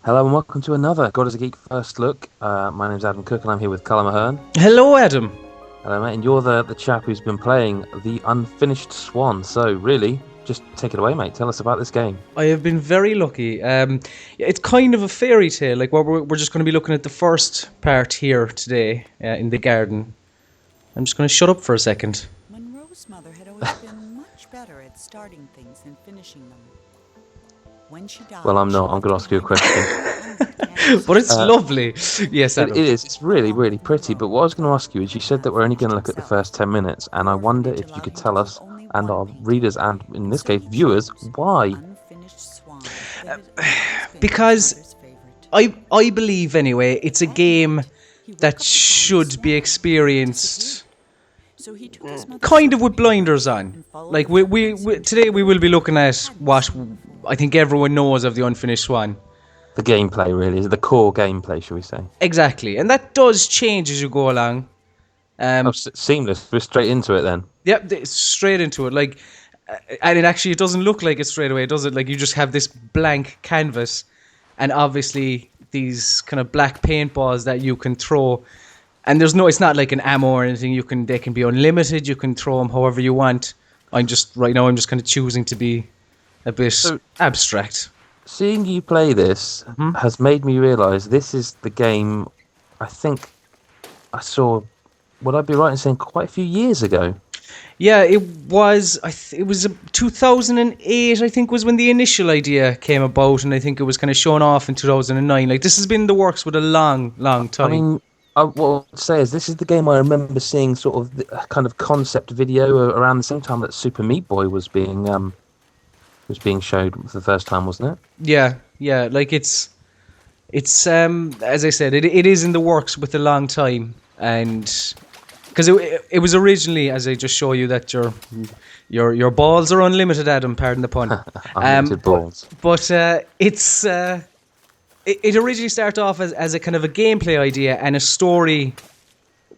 Hello and welcome to another God is a Geek First Look. My name's Adam Cook and I'm here with Callum Ahern. Hello, Adam. Hello, mate. And you're the chap who's been playing the unfinished Swan. So, really, just take it away, mate. Tell us about this game. I have been very lucky. It's kind of a fairy tale. Like we're just going to be looking at the first part here today in the garden. I'm just going to shut up for a second. Monroe's mother had always been much better at starting things than finishing them. When she died, Well, I'm not. I'm going to ask you a question. But it's Uh, lovely. Yes, it Adam. is. It's really, really pretty. But what I was going to ask you is you said that we're only going to look at the first 10 minutes. And I wonder if you could tell us, and our readers, and in this case, viewers, why. Because I believe anyway, it's a game that should be experienced kind of with blinders on. Like we today we will be looking at what I think everyone knows of the Unfinished Swan. The gameplay, really, is the core gameplay, shall we say? Exactly, and that does change as you go along. Seamless. We're straight into it then. Yep, straight into it. Like, and it doesn't look like it straight away, does it? Like you just have this blank canvas, and obviously these kind of black paintballs that you can throw. And it's not like an ammo or anything. They can be unlimited. You can throw them however you want. Right now I'm just kind of choosing to be a bit abstract. Seeing you play this has made me realise this is the game I think I saw, would I be right in saying, quite a few years ago? Yeah, it was. It was 2008. I think was when the initial idea came about, and I think it was kind of shown off in 2009. Like this has been in the works with a long, long time. I mean, what I'd say is this is the game I remember seeing sort of the kind of concept video around the same time that Super Meat Boy was being showed for the first time, wasn't it? Yeah. Like it's as I said, it is in the works with a long time, and because it was originally, as I just show you, that your balls are unlimited, Adam. Pardon the pun. Unlimited balls. But it originally started off as a kind of a gameplay idea, and a story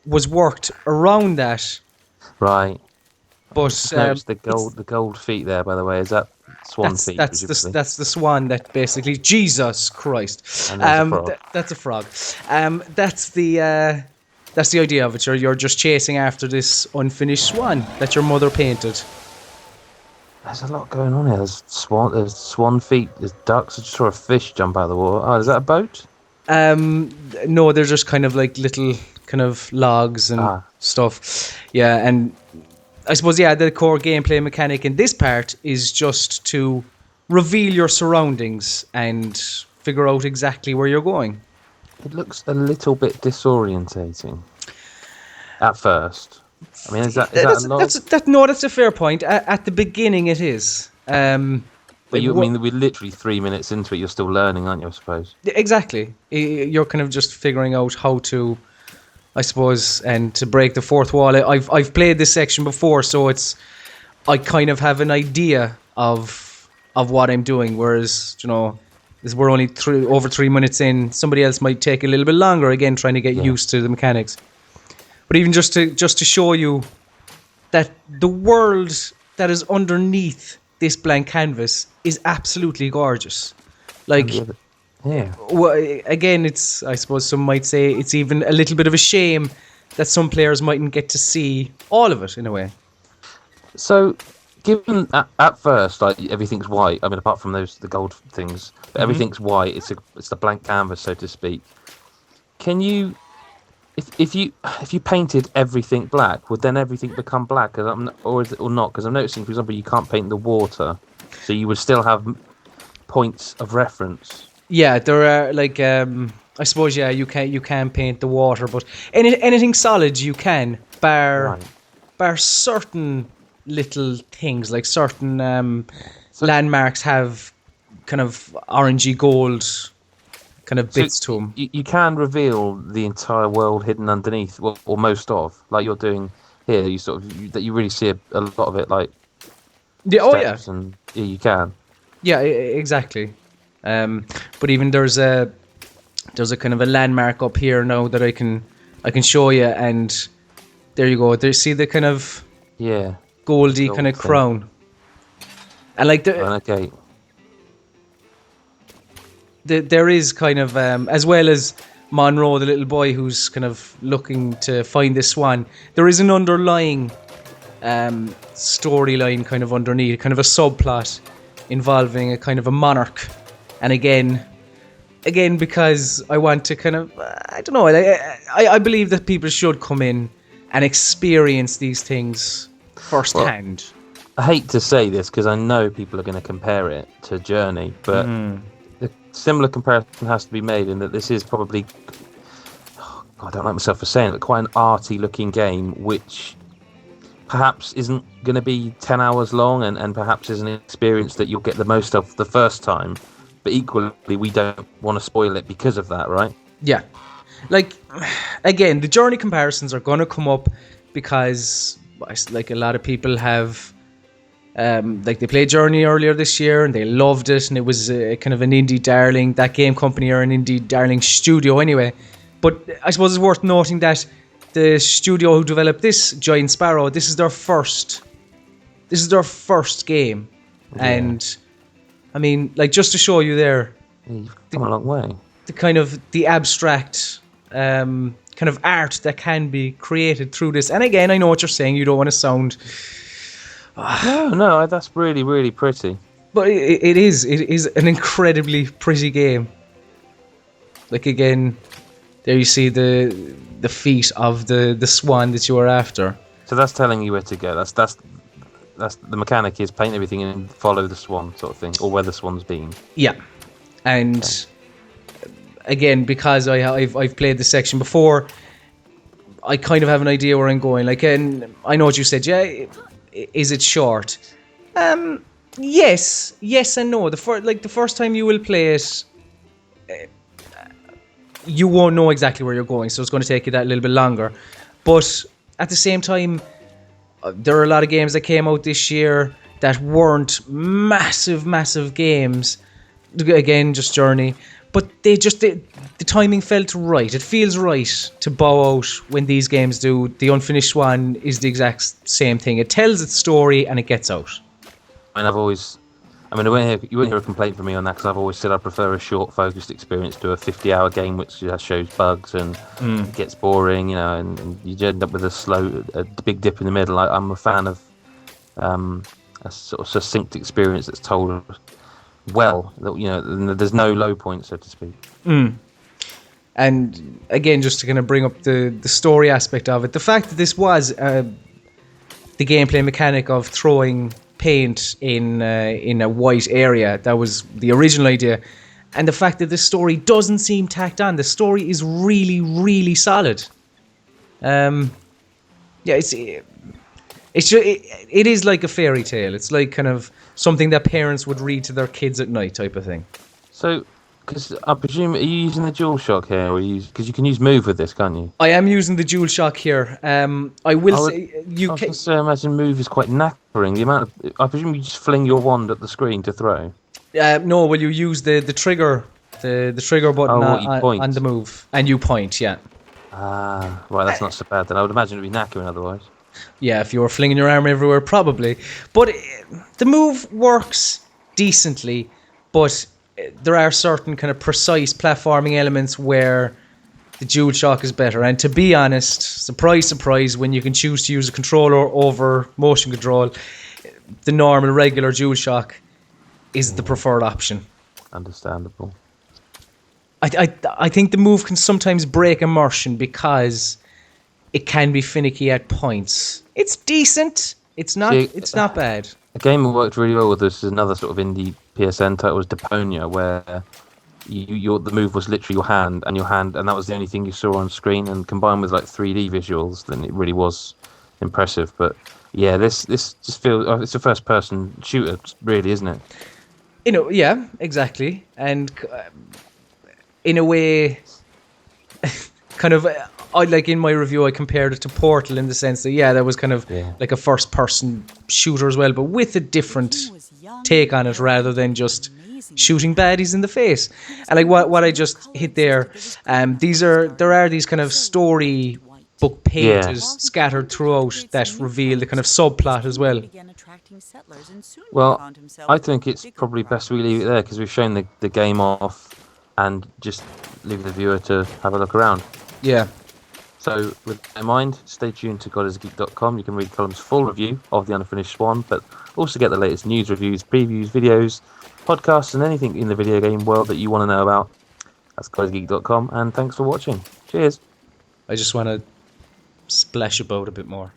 was worked around that. Right. But Notice the gold feet there, by the way. Is that swan feet? That's the swan that basically Jesus Christ. And there's a frog. That's a frog. That's the idea of it. You're just chasing after this unfinished swan that your mother painted. There's a lot going on here. There's swan feet, there's ducks. I just saw a fish jump out of the water. Oh, is that a boat? No, they're just kind of like little kind of logs and stuff. Yeah, and I suppose, the core gameplay mechanic in this part is just to reveal your surroundings and figure out exactly where you're going. It looks a little bit disorientating at first. I mean, is that a log? That's a fair point. At the beginning, it is. But we're literally 3 minutes into it. You're still learning, aren't you? I suppose. Exactly. You're kind of just figuring out how to, I suppose, and to break the fourth wall. I've played this section before, so I kind of have an idea of what I'm doing. Whereas, we're only over 3 minutes in. Somebody else might take a little bit longer, again, trying to get used to the mechanics. But even just to show you that the world that is underneath this blank canvas is absolutely gorgeous. Like, yeah. Well, again, I suppose some might say it's even a little bit of a shame that some players mightn't get to see all of it in a way. So, given at first, like, everything's white. I mean, apart from the gold things, but everything's white. It's the blank canvas, so to speak. Can you, if you painted everything black, would then everything become black, or not? Because I'm noticing, for example, you can't paint the water, so you would still have points of reference. Yeah, there are I suppose you can paint the water, but anything solid you can, bar certain little things, like certain landmarks have kind of orangey gold kind of bits to them. You can reveal the entire world hidden underneath, or most of, like you're doing here. That you really see a lot of it, like steps and you can. Yeah, exactly. But even there's a kind of a landmark up here now that I can show you, and there you go. There, see the kind of goldy kind of crown, and like the okay. there is kind of as well as Monroe, the little boy who's kind of looking to find this swan. There is an underlying storyline kind of underneath, kind of a subplot involving a kind of a monarch. And again, because I want to kind of, I don't know, I believe that people should come in and experience these things firsthand. I hate to say this because I know people are going to compare it to Journey, but the similar comparison has to be made in that this is probably, I don't like myself for saying it, but quite an arty looking game, which perhaps isn't going to be 10 hours long and perhaps is an experience that you'll get the most of the first time. But equally, we don't want to spoil it because of that, right? Yeah. Like, again, the Journey comparisons are going to come up because, like, a lot of people have, like, they played Journey earlier this year and they loved it, and it was kind of an indie darling. That game company are an indie darling studio anyway. But I suppose it's worth noting that the studio who developed this, Giant Sparrow, this is their first game. Yeah. And I mean, like, just to show you there, you've come a long way. The kind of the abstract kind of art that can be created through this. And again, I know what you're saying. You don't want to sound. No, that's really, really pretty. But it is an incredibly pretty game. Like, again, there you see the feet of the swan that you are after. So that's telling you where to go. That's the mechanic is paint everything and follow the swan sort of thing, or where the swan's been. Yeah, and again, because I've played this section before, I kind of have an idea where I'm going. Like, and I know what you said. Yeah, is it short? Yes and no. The first time you will play it, you won't know exactly where you're going, so it's going to take you that little bit longer. But at the same time, there are a lot of games that came out this year that weren't massive games. Again, just Journey. But the timing felt right. It feels right to bow out when these games do. The Unfinished Swan is the exact same thing. It tells its story and it gets out. And you won't hear a complaint from me on that, because I've always said I prefer a short, focused experience to a 50-hour game which just shows bugs and it gets boring, and you end up with a big dip in the middle. I'm a fan of a sort of succinct experience that's told well. There's no low point, so to speak. And again, just to kind of bring up the story aspect of it, the fact that this was the gameplay mechanic of throwing paint in a white area, that was the original idea, and the fact that the story doesn't seem tacked on. The story is really, really solid. It is like a fairy tale. It's like kind of something that parents would read to their kids at night, type of thing. So, because I presume, are you using the DualShock here, or because you can use Move with this, can't you? I am using the DualShock here. I was imagine Move is quite knackering. I presume you just fling your wand at the screen to throw. No, well, you use the trigger, the trigger button on the Move, and you point. Yeah. Ah, right. That's not so bad. Then I would imagine it'd be knackering otherwise. Yeah, if you were flinging your arm everywhere, probably. But the Move works decently, but there are certain kind of precise platforming elements where the DualShock is better. And to be honest, surprise, when you can choose to use a controller over motion control, the normal, regular DualShock is the preferred option. Understandable. I think the Move can sometimes break immersion because it can be finicky at points. It's decent. It's not bad. A game that worked really well with this is another sort of indie PSN title, was Deponia, where the move was literally your hand, and that was the only thing you saw on screen, and combined with like 3D visuals, then it really was impressive. But yeah, this just feels it's a first person shooter, really, isn't it? Yeah, exactly. And in a way, kind of, I like in my review, I compared it to Portal in the sense that that was kind of like a first-person shooter as well, but with a different take on it rather than just shooting baddies in the face. And like what I just hit there, there are these kind of story book pages scattered throughout that reveal the kind of subplot as well. settlers and soon Well, found himself I think it's probably best we leave it there because we've shown the game off. and just leave the viewer to have a look around. Yeah. So, with that in mind, stay tuned to godisgeek.com. You can read Column's full review of The Unfinished Swan, but also get the latest news, reviews, previews, videos, podcasts, and anything in the video game world that you want to know about. That's godisgeek.com, and thanks for watching. Cheers. I just want to splash about a bit more.